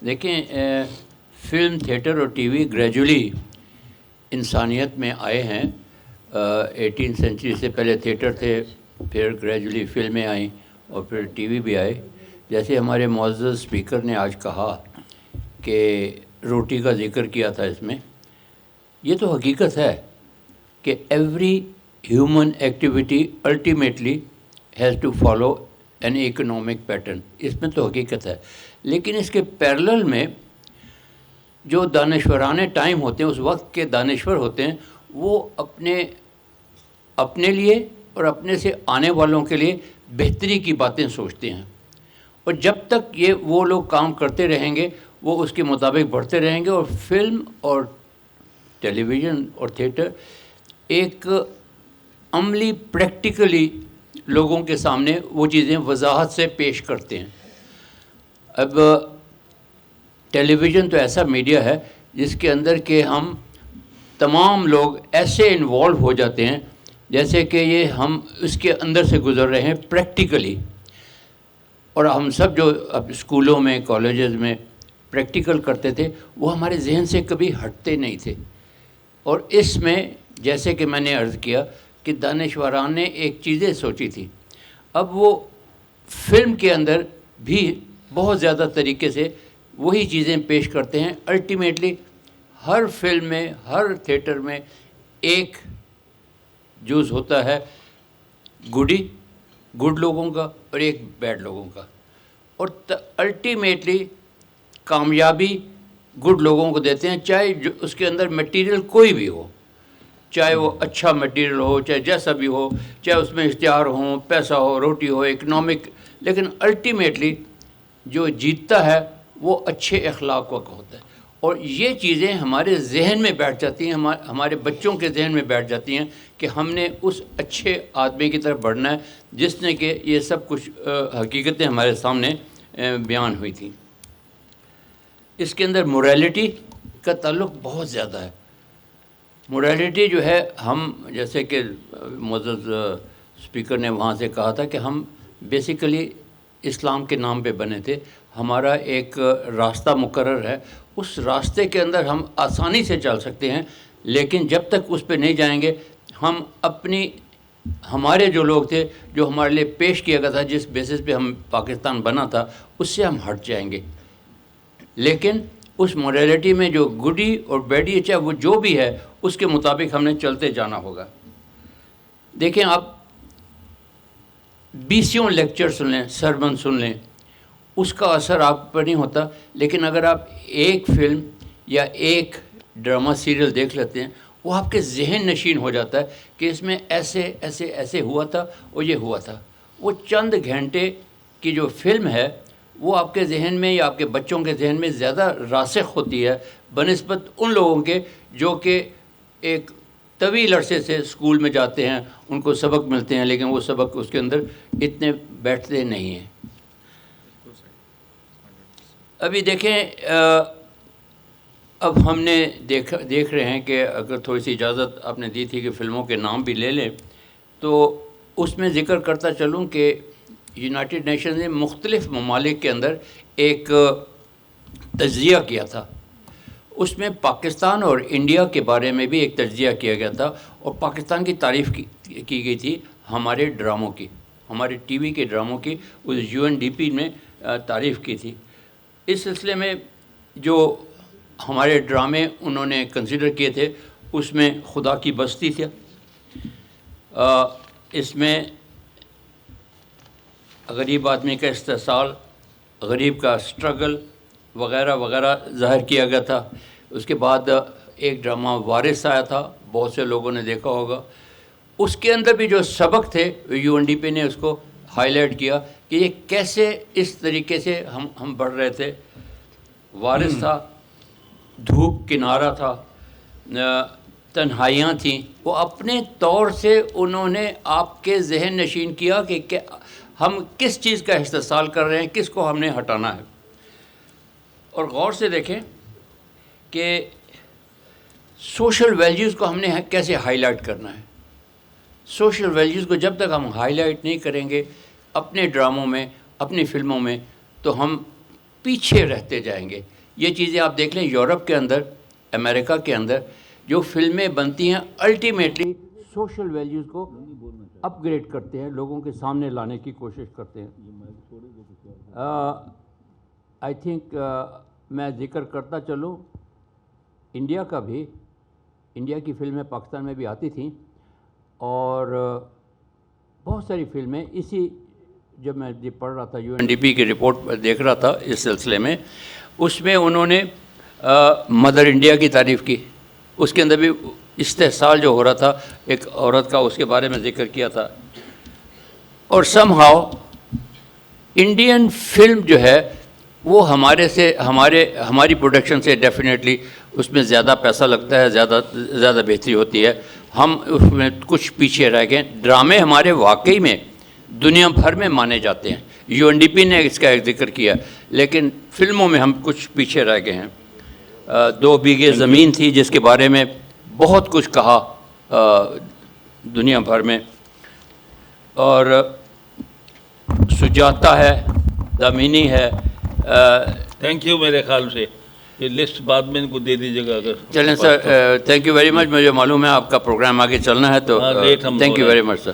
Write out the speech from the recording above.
دیکھیں film theatre اور T V gradually انسانیت میں آئے ہیں. 18 سینچری سے پہلے تھیٹر تھے، پھر گریجولی فلمیں آئیں اور پھر ٹی وی بھی آئے. جیسے ہمارے معزز اسپیکر نے آج کہا کہ روٹی کا ذکر کیا تھا اس میں، یہ تو حقیقت ہے کہ every human activity ultimately has to follow an economic pattern. اس میں تو حقیقت ہے، لیکن اس کے پیرلل میں جو دانشورانے ٹائم ہوتے ہیں، اس وقت کے دانشور ہوتے ہیں، وہ اپنے لیے اور اپنے سے آنے والوں کے لیے بہتری کی باتیں سوچتے ہیں. اور جب تک وہ لوگ کام کرتے رہیں گے، وہ اس کے مطابق بڑھتے رہیں گے. اور فلم اور ٹیلی ویژن اور تھیٹر ایک عملی پریکٹیکلی لوگوں کے سامنے وہ چیزیں وضاحت سے پیش کرتے ہیں. اب ٹیلی ویژن تو ایسا میڈیا ہے جس کے اندر کہ ہم تمام لوگ ایسے انوالو ہو جاتے ہیں جیسے کہ ہم اس کے اندر سے گزر رہے ہیں پریکٹیکلی. اور ہم سب جو اب اسکولوں میں کالجز میں پریکٹیکل کرتے تھے، وہ ہمارے ذہن سے کبھی ہٹتے نہیں تھے. اور اس میں جیسے کہ میں نے عرض کیا کہ دانشوران نے ایک چیزیں سوچی تھی، اب وہ فلم کے اندر بھی بہت زیادہ طریقے سے وہی چیزیں پیش کرتے ہیں. الٹیمیٹلی ہر فلم میں، ہر تھیٹر میں ایک جز ہوتا ہے گڈ لوگوں کا اور ایک بیڈ لوگوں کا. اور الٹیمیٹلی کامیابی گڈ لوگوں کو دیتے ہیں، چاہے اس کے اندر میٹیریل کوئی بھی ہو، چاہے وہ اچھا میٹیریل ہو، چاہے جیسا بھی ہو، چاہے اس میں اشتہار ہوں، پیسہ ہو، روٹی ہو، اکنامک. لیکن الٹیمیٹلی جو جیتتا ہے وہ اچھے اخلاق کا ہوتا ہے. اور یہ چیزیں ہمارے ذہن میں بیٹھ جاتی ہیں، ہمارے بچوں کے ذہن میں بیٹھ جاتی ہیں کہ ہم نے اس اچھے آدمی کی طرف بڑھنا ہے جس نے کہ یہ سب کچھ حقیقتیں ہمارے سامنے بیان ہوئی تھیں. اس کے اندر موریلٹی کا تعلق بہت زیادہ ہے. موریلٹی جو ہے، ہم جیسے کہ معزز اسپیکر نے وہاں سے کہا تھا کہ ہم بیسیکلی اسلام کے نام پہ بنے تھے. ہمارا ایک راستہ مقرر ہے، اس راستے کے اندر ہم آسانی سے چل سکتے ہیں، لیکن جب تک اس پہ نہیں جائیں گے ہم ہمارے جو لوگ تھے، جو ہمارے لیے پیش کیا گیا تھا، جس بیسس پہ ہم پاکستان بنا تھا، اس سے ہم ہٹ جائیں گے. لیکن اس موریلٹی میں جو گڈی اور بیڈی، چاہے وہ جو بھی ہے، اس کے مطابق ہم نے چلتے جانا ہوگا. دیکھیں آپ 20 لیکچر سن لیں، سرمن سن لیں، اس کا اثر آپ پر نہیں ہوتا. لیکن اگر آپ ایک فلم یا ایک ڈرامہ سیریل دیکھ لیتے ہیں، وہ آپ کے ذہن نشین ہو جاتا ہے کہ اس میں ایسے ایسے ایسے ہوا تھا اور یہ ہوا تھا. وہ چند گھنٹے کی جو فلم ہے وہ آپ کے ذہن میں یا آپ کے بچوں کے ذہن میں زیادہ راسخ ہوتی ہے بنسبت ان لوگوں کے جو کہ ایک طویل عرصے سے اسکول میں جاتے ہیں، ان کو سبق ملتے ہیں، لیکن وہ سبق اس کے اندر اتنے بیٹھتے نہیں ہیں. ابھی دیکھیں، اب ہم نے دیکھ رہے ہیں کہ اگر تھوڑی سی اجازت آپ نے دی تھی کہ فلموں کے نام بھی لے لیں، تو اس میں ذکر کرتا چلوں کہ یونائٹڈ نیشنز نے مختلف ممالک کے اندر ایک تجزیہ کیا تھا. اس میں پاکستان اور انڈیا کے بارے میں بھی ایک تجزیہ کیا گیا تھا، اور پاکستان کی تعریف کی گئی تھی ہمارے ڈراموں کی، ہمارے ٹی وی کے ڈراموں کی. اس UNDP میں تعریف کی تھی. اس سلسلے میں جو ہمارے ڈرامے انہوں نے کنسیڈر کیے تھے، اس میں خدا کی بستی تھی، اس میں غریب آدمی کا استحصال، غریب کا اسٹرگل وغیرہ وغیرہ ظاہر کیا گیا تھا. اس کے بعد ایک ڈرامہ وارث آیا تھا، بہت سے لوگوں نے دیکھا ہوگا. اس کے اندر بھی جو سبق تھے UNDP نے اس کو ہائی لائٹ کیا کہ یہ کیسے اس طریقے سے ہم بڑھ رہے تھے. وارث تھا، دھوپ کنارہ تھا، تنہائیاں تھیں. وہ اپنے طور سے انہوں نے آپ کے ذہن نشین کیا کہ ہم کس چیز کا استحصال کر رہے ہیں، کس کو ہم نے ہٹانا ہے. اور غور سے دیکھیں کہ سوشل ویلیوز کو ہم نے کیسے ہائی لائٹ کرنا ہے. سوشل ویلیوز کو جب تک ہم ہائی لائٹ نہیں کریں گے اپنے ڈراموں میں، اپنی فلموں میں، تو ہم پیچھے رہتے جائیں گے. یہ چیزیں آپ دیکھ لیں یورپ کے اندر, امریکہ کے اندر جو فلمیں بنتی ہیں الٹیمیٹلی سوشل ویلیوز کو اپ گریڈ کرتے ہیں, لوگوں کے سامنے لانے کی کوشش کرتے ہیں. آئی تھنک میں ذکر کرتا چلوں انڈیا کا بھی, انڈیا کی فلمیں پاکستان میں بھی آتی تھیں, اور بہت ساری فلمیں اسی, جب میں پڑھ رہا تھا UNDP کی رپورٹ دیکھ رہا تھا اس سلسلے میں, اس میں انہوں نے مدر انڈیا کی تعریف کی. اس کے اندر بھی استحصال جو ہو رہا تھا ایک عورت کا, اس کے بارے میں ذکر کیا تھا. اور سم ہاؤ انڈین فلم جو ہے وہ ہماری پروڈکشن سے ڈیفینیٹلی اس میں زیادہ پیسہ لگتا ہے, زیادہ بہتری ہوتی ہے. ہم اس میں کچھ پیچھے رہ گئے. ڈرامے ہمارے واقعی میں دنیا بھر میں مانے جاتے ہیں, UNDP نے اس کا ایک ذکر کیا, لیکن فلموں میں ہم کچھ پیچھے رہ گئے ہیں. 2 بیگھے زمین تھی جس کے بارے میں بہت کچھ کہا دنیا بھر میں, اور سجاتا ہے, دامنی ہے. Thank you. میرے خیال سے یہ لسٹ بعد میں ان کو دے دیجیے گا اگر. چلیں سر, تھینک یو ویری مچ. مجھے معلوم ہے آپ کا پروگرام آگے چلنا ہے, تو thank you very much sir.